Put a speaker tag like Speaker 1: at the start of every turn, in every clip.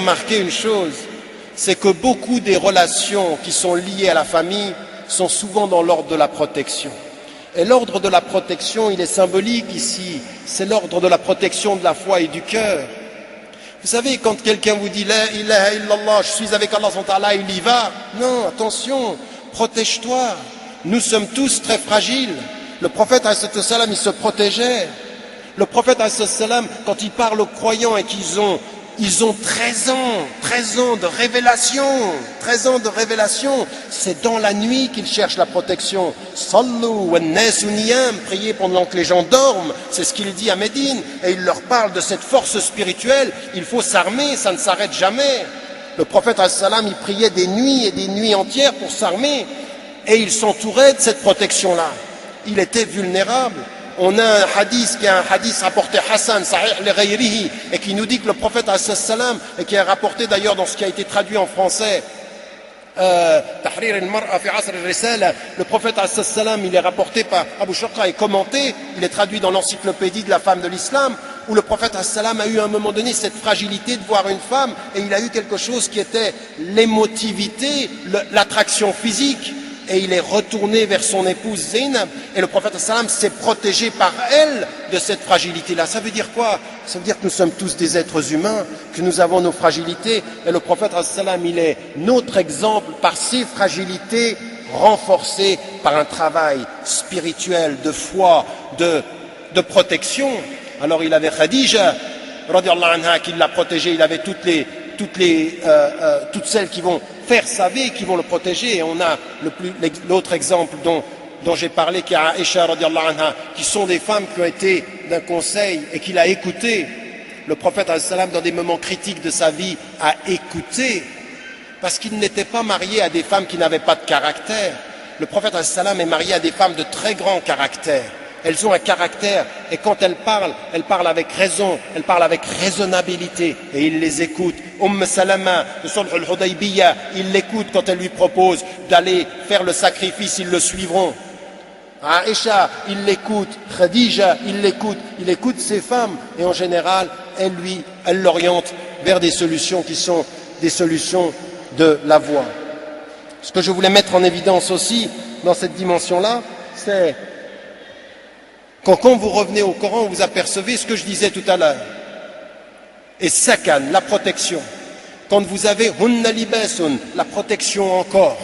Speaker 1: remarqué une chose, c'est que beaucoup des relations qui sont liées à la famille sont souvent dans l'ordre de la protection. Et l'ordre de la protection, il est symbolique ici, c'est l'ordre de la protection de la foi et du cœur. Vous savez, quand quelqu'un vous dit « La ilaha illallah, je suis avec Allah, il y va », non, attention, protège-toi. Nous sommes tous très fragiles. Le prophète, il se protégeait. Le prophète, quand il parle aux croyants et qu'ils ont 13 ans de révélation, 13 ans de révélation, c'est dans la nuit qu'ils cherchent la protection. Sallu wa nasu niyam, priez pendant que les gens dorment, c'est ce qu'il dit à Médine, et il leur parle de cette force spirituelle. Il faut s'armer, ça ne s'arrête jamais. Le prophète, il priait des nuits et des nuits entières pour s'armer, et il s'entourait de cette protection-là. Il était vulnérable. On a un hadith qui est un hadith rapporté Hassan, Sahih li ghayrihi, et qui nous dit que le prophète et qui est rapporté d'ailleurs dans ce qui a été traduit en français, Tahrir al-mar'a fi asr al-risala, le prophète il est rapporté par Abu Shaqqa et commenté, il est traduit dans l'encyclopédie de la femme de l'islam, où le prophète a eu à un moment donné cette fragilité de voir une femme, et il a eu quelque chose qui était l'émotivité, l'attraction physique. Et il est retourné vers son épouse Zainab, et le prophète s'est protégé par elle de cette fragilité-là. Ça veut dire quoi? Ça veut dire que nous sommes tous des êtres humains, que nous avons nos fragilités, et le prophète il est notre exemple par ses fragilités renforcées par un travail spirituel, de foi, de protection. Alors il avait Khadija, radiallahu anha, qui l'a protégé, il avait toutes celles qui vont faire sa vie, qui vont le protéger. Et on a l'autre exemple dont j'ai parlé, qui est Aïcha radiallahu anha, qui sont des femmes qui ont été d'un conseil et qu'il a écouté. Le prophète dans des moments critiques de sa vie a écouté, parce qu'il n'était pas marié à des femmes qui n'avaient pas de caractère. Le prophète est marié à des femmes de très grand caractère. Elles ont un caractère, et quand elles parlent avec raison, elles parlent avec raisonnabilité, et il les écoute. Salama, de Sulh al-Hudaybiyah, il l'écoute quand elle lui propose d'aller faire le sacrifice, ils le suivront. Aïcha, il l'écoute. Khadija, il écoute ces femmes, et en général, elle l'oriente vers des solutions qui sont des solutions de la voie. Ce que je voulais mettre en évidence aussi, dans cette dimension-là, c'est quand vous revenez au Coran, vous apercevez ce que je disais tout à l'heure. Et sakan, la protection. Quand vous avez hunna libasun, la protection encore.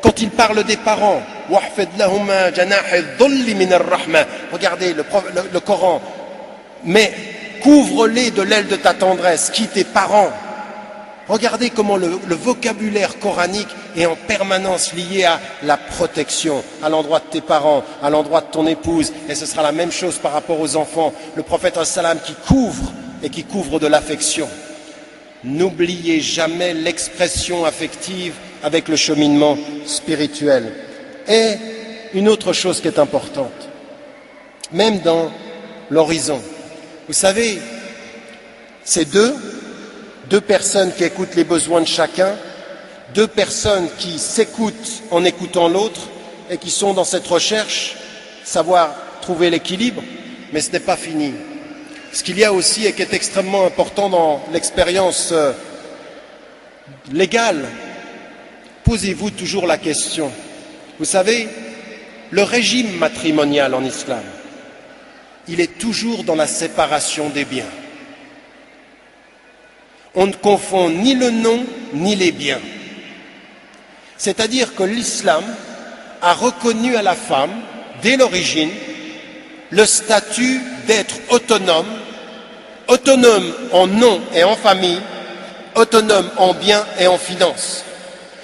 Speaker 1: Quand il parle des parents, wahfid lahuma janahi dhulli min ar-rahma. Regardez le Coran. Mais couvre-les de l'aile de ta tendresse, qui tes parents. Regardez comment le vocabulaire coranique est en permanence lié à la protection, à l'endroit de tes parents, à l'endroit de ton épouse, et ce sera la même chose par rapport aux enfants. Le prophète qui couvre et qui couvre de l'affection. N'oubliez jamais l'expression affective avec le cheminement spirituel. Et une autre chose qui est importante, même dans l'horizon, vous savez, c'est deux personnes qui écoutent les besoins de chacun, deux personnes qui s'écoutent en écoutant l'autre et qui sont dans cette recherche, savoir trouver l'équilibre, mais ce n'est pas fini. Ce qu'il y a aussi et qui est extrêmement important dans l'expérience légale, posez-vous toujours la question. Vous savez, le régime matrimonial en islam, il est toujours dans la séparation des biens. On ne confond ni le nom ni les biens. C'est-à-dire que l'islam a reconnu à la femme, dès l'origine, le statut d'être autonome en nom et en famille, autonome en biens et en finances.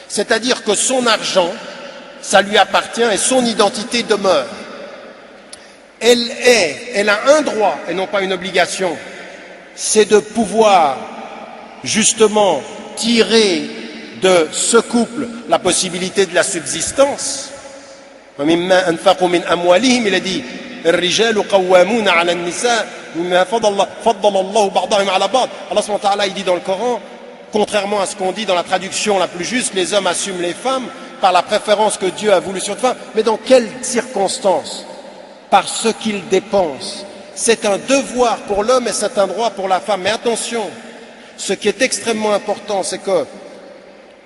Speaker 1: C'est-à-dire que son argent, ça lui appartient et son identité demeure. Elle a un droit et non pas une obligation, c'est de pouvoir justement tirer de ce couple la possibilité de la subsistance. Il a dit الرجال قوامون على النساء بما فضل الله بعضهم على بعض. Allah subhanahu wa ta'ala, il dit dans le Coran, contrairement à ce qu'on dit dans la traduction la plus juste, les hommes assument les femmes par la préférence que Dieu a voulu sur les femmes. Mais dans quelles circonstances? Par ce qu'ils dépensent. C'est un devoir pour l'homme et c'est un droit pour la femme. Mais attention, Ce qui est extrêmement important, c'est que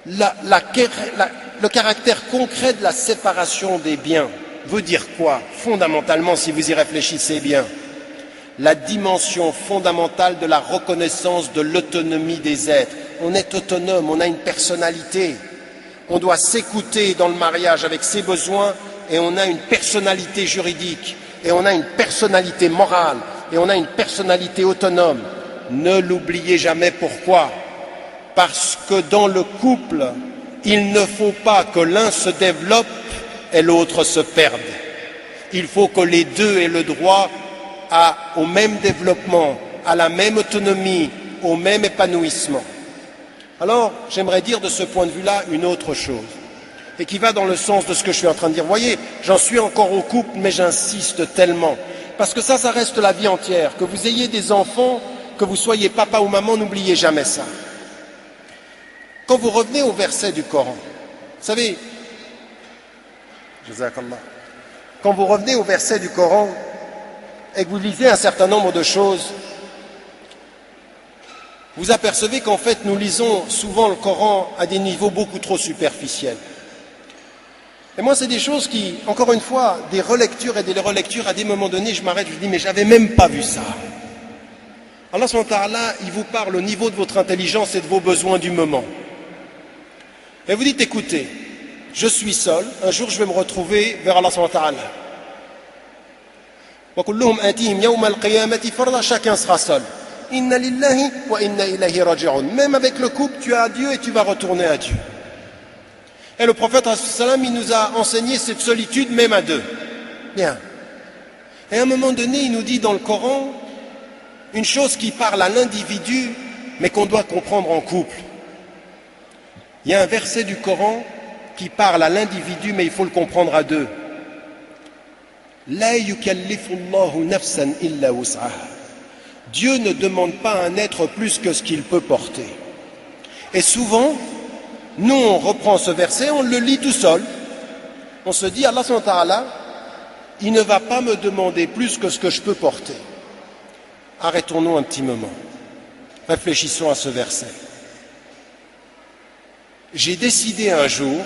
Speaker 1: le caractère concret de la séparation des biens veut dire quoi, fondamentalement, si vous y réfléchissez bien? La dimension fondamentale de la reconnaissance de l'autonomie des êtres. On est autonome, on a une personnalité. On doit s'écouter dans le mariage avec ses besoins et on a une personnalité juridique et on a une personnalité morale et on a une personnalité autonome. Ne l'oubliez jamais, pourquoi? Parce que dans le couple, il ne faut pas que l'un se développe et l'autre se perde. Il faut que les deux aient le droit au même développement, à la même autonomie, au même épanouissement. Alors, j'aimerais dire de ce point de vue-là une autre chose, et qui va dans le sens de ce que je suis en train de dire. Vous voyez, j'en suis encore au couple, mais j'insiste tellement, parce que ça reste la vie entière. Que vous ayez des enfants, que vous soyez papa ou maman, n'oubliez jamais ça. Quand vous revenez au verset du Coran, vous savez, quand vous revenez au verset du Coran et que vous lisez un certain nombre de choses, vous apercevez qu'en fait nous lisons souvent le Coran à des niveaux beaucoup trop superficiels. Et moi c'est des choses qui, encore une fois, des relectures et des relectures, à des moments donnés je m'arrête, je dis mais j'avais même pas vu ça. Allah subhanahu wa ta'ala, il vous parle au niveau de votre intelligence et de vos besoins du moment. Et vous dites, écoutez, je suis seul, un jour je vais me retrouver vers Allah subhanahu wa ta'ala. Wa kulluhum atihim yawma al-qiyamati farda, chacun sera seul. Inna lillahi wa inna ilayhi raji'un. Même avec le couple, tu as Dieu et tu vas retourner à Dieu. Et le prophète sallam, il nous a enseigné cette solitude même à deux. Bien. Et à un moment donné, il nous dit dans le Coran une chose qui parle à l'individu, mais qu'on doit comprendre en couple. Il y a un verset du Coran qui parle à l'individu, mais il faut le comprendre à deux. La yukallifu Allahu nafsan illa wus'aha. Dieu ne demande pas à un être plus que ce qu'il peut porter. Et souvent, nous on reprend ce verset, on le lit tout seul. On se dit, Allah subhanahu wa ta'ala, il ne va pas me demander plus que ce que je peux porter. Arrêtons-nous un petit moment. Réfléchissons à ce verset. J'ai décidé un jour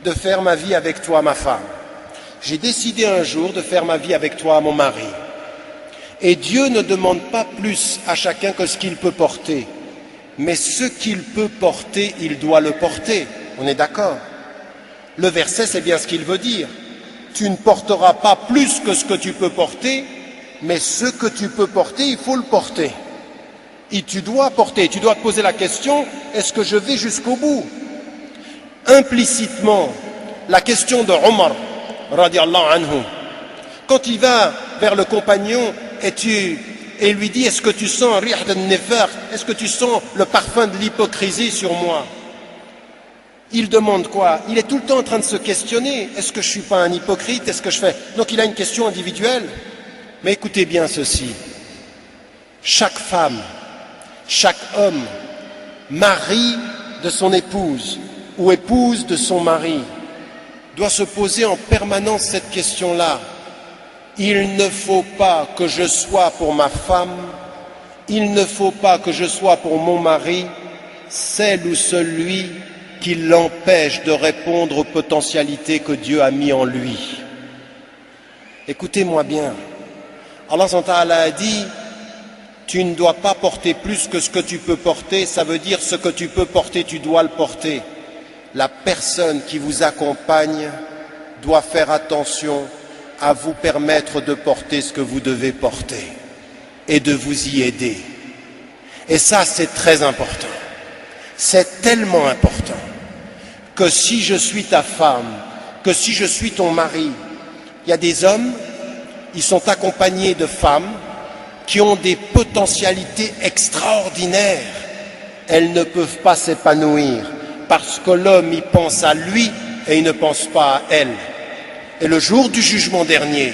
Speaker 1: de faire ma vie avec toi, ma femme. J'ai décidé un jour de faire ma vie avec toi, mon mari. Et Dieu ne demande pas plus à chacun que ce qu'il peut porter. Mais ce qu'il peut porter, il doit le porter. On est d'accord? Le verset, c'est bien ce qu'il veut dire. Tu ne porteras pas plus que ce que tu peux porter, mais ce que tu peux porter, il faut le porter. Et tu dois porter, tu dois te poser la question, est-ce que je vais jusqu'au bout? Implicitement, la question de Omar, radiallahu anhu, quand il va vers le compagnon et lui dit, est-ce que tu sens rih al-nifaq, est-ce que tu sens le parfum de l'hypocrisie sur moi? Il demande quoi? Il est tout le temps en train de se questionner, est-ce que je ne suis pas un hypocrite? Est-ce que je fais... Donc il a une question individuelle. Mais écoutez bien ceci, chaque femme, chaque homme, mari de son épouse ou épouse de son mari, doit se poser en permanence cette question-là. Il ne faut pas que je sois pour ma femme, il ne faut pas que je sois pour mon mari, celle ou celui qui l'empêche de répondre aux potentialités que Dieu a mis en lui. Écoutez-moi bien, Allah a dit, tu ne dois pas porter plus que ce que tu peux porter, ça veut dire ce que tu peux porter, tu dois le porter. La personne qui vous accompagne doit faire attention à vous permettre de porter ce que vous devez porter et de vous y aider. Et ça, c'est très important. C'est tellement important que si je suis ta femme, que si je suis ton mari, il y a des hommes, ils sont accompagnés de femmes qui ont des potentialités extraordinaires. Elles ne peuvent pas s'épanouir parce que l'homme, il pense à lui et il ne pense pas à elle. Et le jour du jugement dernier,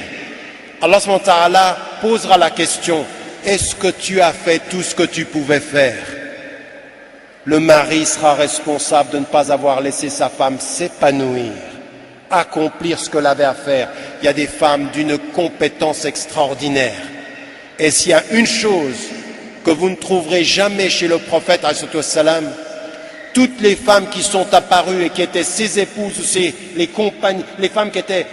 Speaker 1: Allah subhanahu wa ta'ala posera la question, est-ce que tu as fait tout ce que tu pouvais faire? Le mari sera responsable de ne pas avoir laissé sa femme s'épanouir, accomplir ce qu'elle avait à faire. Il y a des femmes d'une compétence extraordinaire. Et s'il y a une chose que vous ne trouverez jamais chez le prophète alayhi wassalam. Toutes les femmes qui sont apparues et qui étaient ses épouses, ou les compagnes, les femmes qui étaient